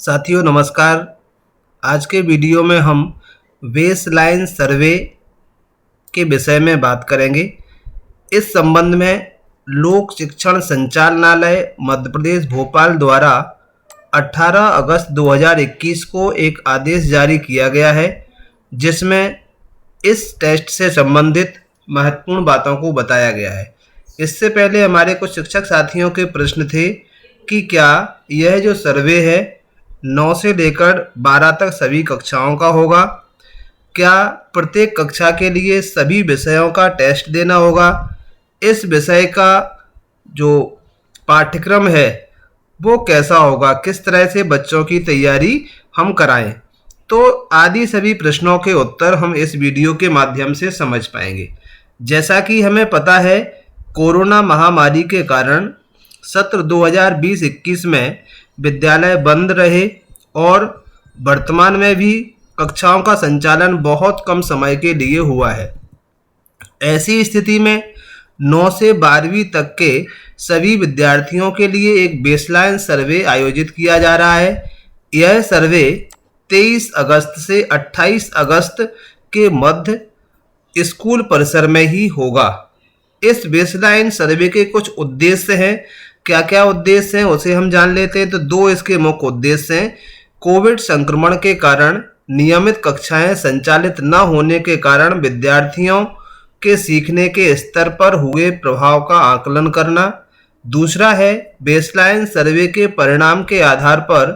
साथियों नमस्कार। आज के वीडियो में हम बेसलाइन सर्वे के विषय में बात करेंगे। इस संबंध में लोक शिक्षण संचालनालय मध्य प्रदेश भोपाल द्वारा 18 अगस्त 2021 को एक आदेश जारी किया गया है, जिसमें इस टेस्ट से संबंधित महत्वपूर्ण बातों को बताया गया है। इससे पहले हमारे कुछ शिक्षक साथियों के प्रश्न थे कि क्या यह जो सर्वे है 9 से लेकर 12 तक सभी कक्षाओं का होगा, क्या प्रत्येक कक्षा के लिए सभी विषयों का टेस्ट देना होगा, इस विषय का जो पाठ्यक्रम है वो कैसा होगा, किस तरह से बच्चों की तैयारी हम कराएं। तो आदि सभी प्रश्नों के उत्तर हम इस वीडियो के माध्यम से समझ पाएंगे। जैसा कि हमें पता है, कोरोना महामारी के कारण सत्र 2020-21 में विद्यालय बंद रहे और वर्तमान में भी कक्षाओं का संचालन बहुत कम समय के लिए हुआ है। ऐसी स्थिति में 9 से 12वीं तक के सभी विद्यार्थियों के लिए एक बेसलाइन सर्वे आयोजित किया जा रहा है। यह सर्वे 23 अगस्त से 28 अगस्त के मध्य स्कूल परिसर में ही होगा। इस बेसलाइन सर्वे के कुछ उद्देश्य हैं। क्या क्या उद्देश्य हैं उसे हम जान लेते हैं। तो दो इसके मुख्य उद्देश्य हैं। कोविड संक्रमण के कारण नियमित कक्षाएं संचालित न होने के कारण विद्यार्थियों के सीखने के स्तर पर हुए प्रभाव का आकलन करना। दूसरा है बेसलाइन सर्वे के परिणाम के आधार पर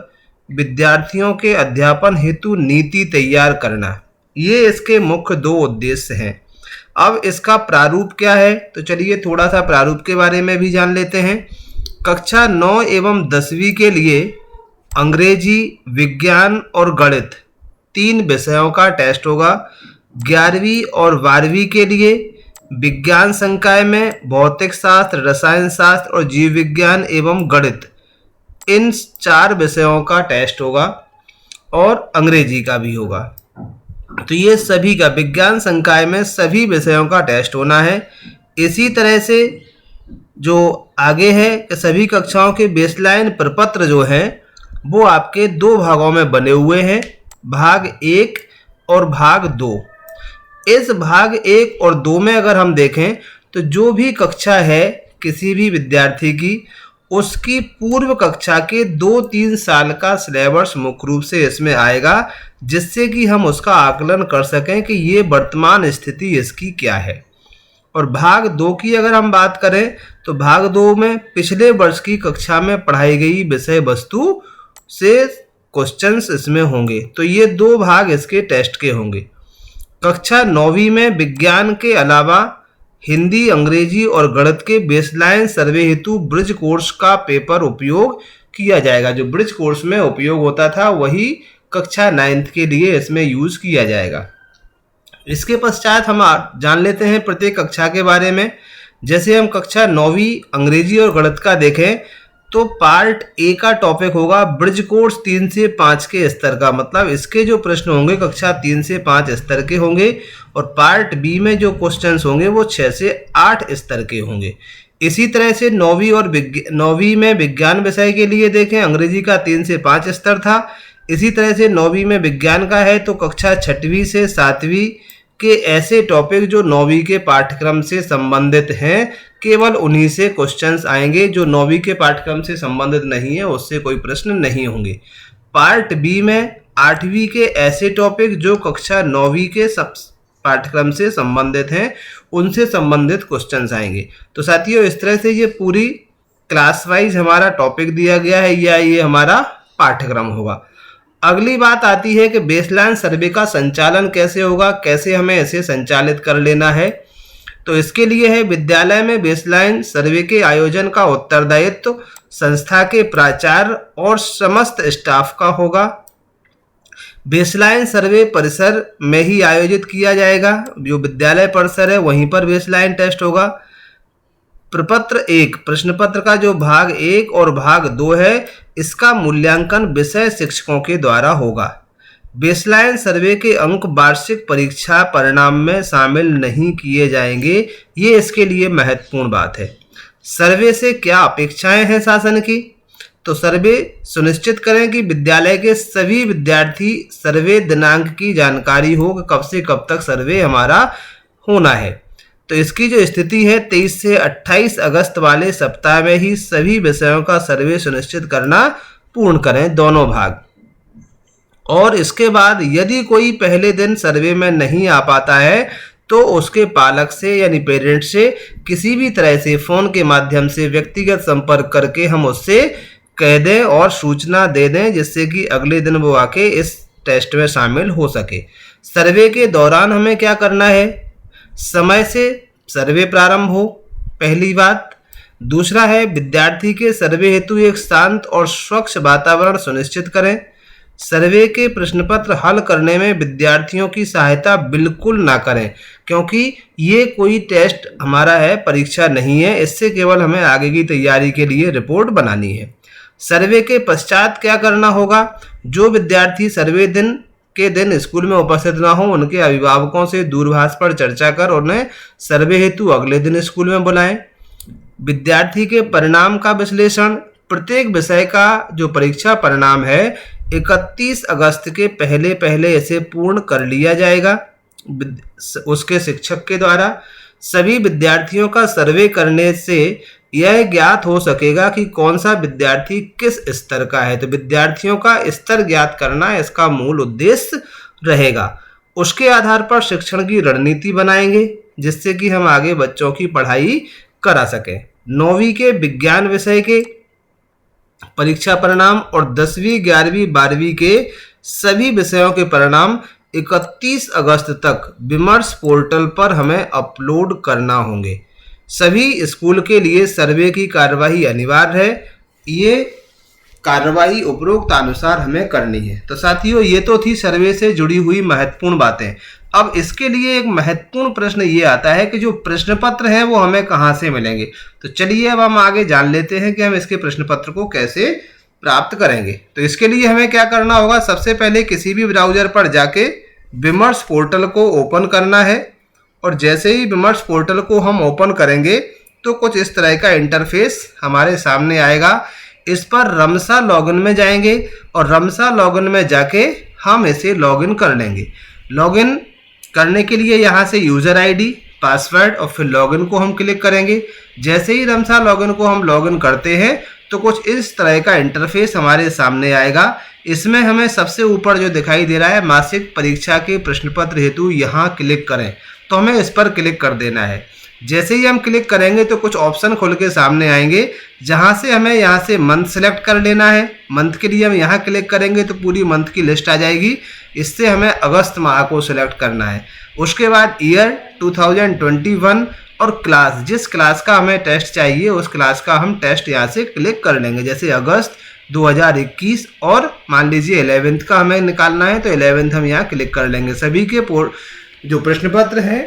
विद्यार्थियों के अध्यापन हेतु नीति तैयार करना। ये इसके मुख्य दो उद्देश्य हैं। अब इसका प्रारूप क्या है, तो चलिए थोड़ा सा प्रारूप के बारे में भी जान लेते हैं। कक्षा 9 एवं 10वीं के लिए अंग्रेजी, विज्ञान और गणित 3 विषयों का टेस्ट होगा। 11वीं और 12वीं के लिए विज्ञान संकाय में भौतिक शास्त्र, रसायन शास्त्र और जीव विज्ञान एवं गणित, इन 4 विषयों का टेस्ट होगा और अंग्रेजी का भी होगा। तो ये सभी का विज्ञान संकाय में सभी विषयों का टेस्ट होना है। इसी तरह से जो आगे है कि सभी कक्षाओं के बेसलाइन प्रपत्र जो हैं वो आपके 2 भागों में बने हुए हैं, भाग 1 और भाग 2। इस भाग 1 और 2 में अगर हम देखें तो जो भी कक्षा है किसी भी विद्यार्थी की, उसकी पूर्व कक्षा के 2-3 साल का सिलेबस मुख्य रूप से इसमें आएगा, जिससे कि हम उसका आकलन कर सकें कि ये वर्तमान स्थिति इसकी क्या है। और भाग 2 की अगर हम बात करें तो भाग 2 में पिछले वर्ष की कक्षा में पढ़ाई गई विषय वस्तु से क्वेश्चंस इसमें होंगे। तो ये 2 भाग इसके टेस्ट के होंगे। कक्षा 9वीं में विज्ञान के अलावा हिंदी, अंग्रेजी और गणित के बेसलाइन सर्वे हेतु ब्रिज कोर्स का पेपर उपयोग किया जाएगा। जो ब्रिज कोर्स में उपयोग होता था वही कक्षा 9th के लिए इसमें यूज किया जाएगा। इसके पश्चात हम जान लेते हैं प्रत्येक कक्षा के बारे में। जैसे हम कक्षा 9वीं अंग्रेजी और गणित का देखें तो पार्ट ए का टॉपिक होगा ब्रिज कोर्स 3 से 5 के स्तर का, मतलब इसके जो प्रश्न होंगे कक्षा 3 से 5 स्तर के होंगे। और पार्ट बी में जो क्वेश्चंस होंगे वो 6 से 8 स्तर के होंगे। इसी तरह से 9वीं में विज्ञान विषय के लिए देखें, अंग्रेजी का 3 से 5 स्तर था। इसी तरह से 9वीं में विज्ञान का है तो कक्षा 6वीं से 7वीं के ऐसे टॉपिक जो 9वीं के पाठ्यक्रम से संबंधित हैं, केवल उन्हीं से क्वेश्चंस आएंगे। जो 9वीं के पाठ्यक्रम से संबंधित नहीं है उससे कोई प्रश्न नहीं होंगे। पार्ट बी में 8वीं के ऐसे टॉपिक जो कक्षा 9वीं के सब पाठ्यक्रम से संबंधित हैं, उनसे संबंधित क्वेश्चंस आएंगे। तो साथियों इस तरह से ये पूरी क्लास वाइज हमारा टॉपिक दिया गया है या ये हमारा पाठ्यक्रम होगा। अगली बात आती है कि बेसलाइन सर्वे का संचालन कैसे होगा, कैसे हमें इसे संचालित कर लेना है। तो इसके लिए है विद्यालय में बेसलाइन सर्वे के आयोजन का उत्तरदायित्व संस्था के प्राचार्य और समस्त स्टाफ का होगा। बेसलाइन सर्वे परिसर में ही आयोजित किया जाएगा। जो विद्यालय परिसर है वहीं पर बेसलाइन टेस्ट होगा। प्रपत्र 1 प्रश्न पत्र का जो भाग 1 और भाग 2 है, इसका मूल्यांकन विषय शिक्षकों के द्वारा होगा। बेसलाइन सर्वे के अंक वार्षिक परीक्षा परिणाम में शामिल नहीं किए जाएंगे। ये इसके लिए महत्वपूर्ण बात है। सर्वे से क्या अपेक्षाएं हैं शासन की, तो सर्वे सुनिश्चित करें कि विद्यालय के सभी विद्यार्थी सर्वे दिनांक की जानकारी हो कि कब से कब तक सर्वे हमारा होना है। तो इसकी जो स्थिति है 23 से 28 अगस्त वाले सप्ताह में ही सभी विषयों का सर्वे सुनिश्चित करना पूर्ण करें, दोनों भाग। और इसके बाद यदि कोई पहले दिन सर्वे में नहीं आ पाता है तो उसके पालक से यानी पेरेंट से किसी भी तरह से फ़ोन के माध्यम से व्यक्तिगत संपर्क करके हम उससे कह दें और सूचना दे दें, जिससे कि अगले दिन वो आके इस टेस्ट में शामिल हो सके। सर्वे के दौरान हमें क्या करना है? समय से सर्वे प्रारंभ हो, पहली बात। दूसरा है विद्यार्थी के सर्वे हेतु एक शांत और स्वच्छ वातावरण सुनिश्चित करें। सर्वे के प्रश्न पत्र हल करने में विद्यार्थियों की सहायता बिल्कुल ना करें, क्योंकि ये कोई टेस्ट हमारा है, परीक्षा नहीं है। इससे केवल हमें आगे की तैयारी के लिए रिपोर्ट बनानी है। सर्वे के पश्चात क्या करना होगा? जो विद्यार्थी सर्वे दिन के दिन स्कूल में उपस्थित ना हो, उनके अभिभावकों से दूरभाष पर चर्चा कर उन्हें सर्वे हेतु अगले दिन स्कूल में बुलाएं। विद्यार्थी के परिणाम का विश्लेषण। प्रत्येक विषय का जो परीक्षा परिणाम है 31 अगस्त के पहले पहले इसे पूर्ण कर लिया जाएगा उसके शिक्षक के द्वारा। सभी विद्यार्थियों का सर्वे करने से यह ज्ञात हो सकेगा कि कौन सा विद्यार्थी किस स्तर का है। तो विद्यार्थियों का स्तर ज्ञात करना इसका मूल उद्देश्य रहेगा। उसके आधार पर शिक्षण की रणनीति बनाएंगे, जिससे कि हम आगे बच्चों की पढ़ाई करा सकें। 9वीं के विज्ञान विषय के परीक्षा परिणाम और 10वीं 11वीं 12वीं के सभी विषयों के परिणाम 31 अगस्त तक विमर्श पोर्टल पर हमें अपलोड करना होंगे। सभी स्कूल के लिए सर्वे की कार्यवाही अनिवार्य है। ये कार्यवाही उपरोक्त अनुसार हमें करनी है। तो साथियों, ये तो थी सर्वे से जुड़ी हुई महत्वपूर्ण बातें। अब इसके लिए एक महत्वपूर्ण प्रश्न ये आता है कि जो प्रश्न पत्र है वो हमें कहाँ से मिलेंगे। तो चलिए अब हम आगे जान लेते हैं कि हम इसके प्रश्न पत्र को कैसे प्राप्त करेंगे। तो इसके लिए हमें क्या करना होगा? सबसे पहले किसी भी ब्राउजर पर जाके विमर्श पोर्टल को ओपन करना है, और जैसे ही विमर्श पोर्टल को हम ओपन करेंगे तो कुछ इस तरह का इंटरफेस हमारे सामने आएगा। इस पर रमसा लॉगिन में जाएंगे और रमसा लॉगिन में जाके हम इसे लॉगिन कर लेंगे। लॉगिन करने के लिए यहाँ से यूज़र आईडी, पासवर्ड और फिर लॉगिन को हम क्लिक करेंगे। जैसे ही रमसा लॉगिन को हम लॉगिन करते हैं तो कुछ इस तरह का इंटरफेस हमारे सामने आएगा। इसमें हमें सबसे ऊपर जो दिखाई दे रहा है मासिक परीक्षा के प्रश्न पत्र हेतु यहाँ क्लिक करें, तो हमें इस पर क्लिक कर देना है। जैसे ही हम क्लिक करेंगे तो कुछ ऑप्शन खुल के सामने आएंगे, जहां से हमें यहां से मंथ सेलेक्ट कर लेना है। मंथ के लिए हम यहां क्लिक करेंगे तो पूरी मंथ की लिस्ट आ जाएगी। इससे हमें अगस्त माह को सिलेक्ट करना है। उसके बाद ईयर 2021 और क्लास, जिस क्लास का हमें टेस्ट चाहिए उस क्लास का हम टेस्ट यहाँ से क्लिक कर लेंगे। जैसे अगस्त 2021 और मान लीजिए 11th का हमें निकालना है तो 11th हम यहाँ क्लिक कर लेंगे। सभी के जो प्रश्न पत्र हैं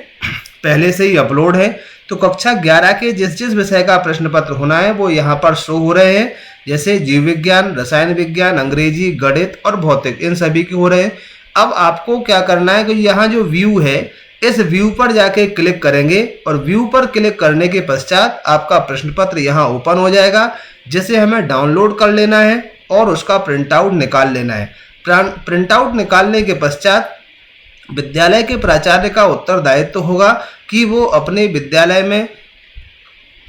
पहले से ही अपलोड है। तो कक्षा 11 के जिस जिस विषय का प्रश्न पत्र होना है वो यहाँ पर शो हो रहे हैं। जैसे जीव विज्ञान, रसायन विज्ञान, अंग्रेजी, गणित और भौतिक, इन सभी के हो रहे हैं। अब आपको क्या करना है कि यहाँ जो व्यू है इस व्यू पर जाके क्लिक करेंगे और व्यू पर क्लिक करने के पश्चात आपका प्रश्न पत्र यहाँ ओपन हो जाएगा, जिसे हमें डाउनलोड कर लेना है और उसका प्रिंट आउट निकाल लेना है। प्रिंट आउट निकालने के पश्चात विद्यालय के प्राचार्य का उत्तरदायित्व होगा कि वो अपने विद्यालय में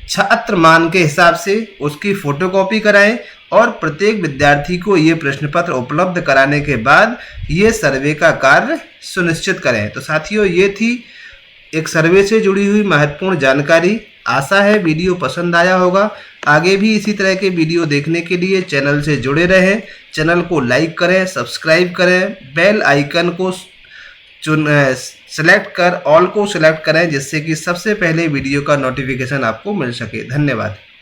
छात्र मान के हिसाब से उसकी फोटोकॉपी कराएं और प्रत्येक विद्यार्थी को ये प्रश्न पत्र उपलब्ध कराने के बाद ये सर्वे का कार्य सुनिश्चित करें। तो साथियों, ये थी एक सर्वे से जुड़ी हुई महत्वपूर्ण जानकारी। आशा है वीडियो पसंद आया होगा। आगे भी इसी तरह के वीडियो देखने के लिए चैनल से जुड़े रहें। चैनल को लाइक करें, सब्सक्राइब करें, बेल आइकन को सेलेक्ट कर ऑल को सिलेक्ट करें, जिससे कि सबसे पहले वीडियो का नोटिफिकेशन आपको मिल सके। धन्यवाद।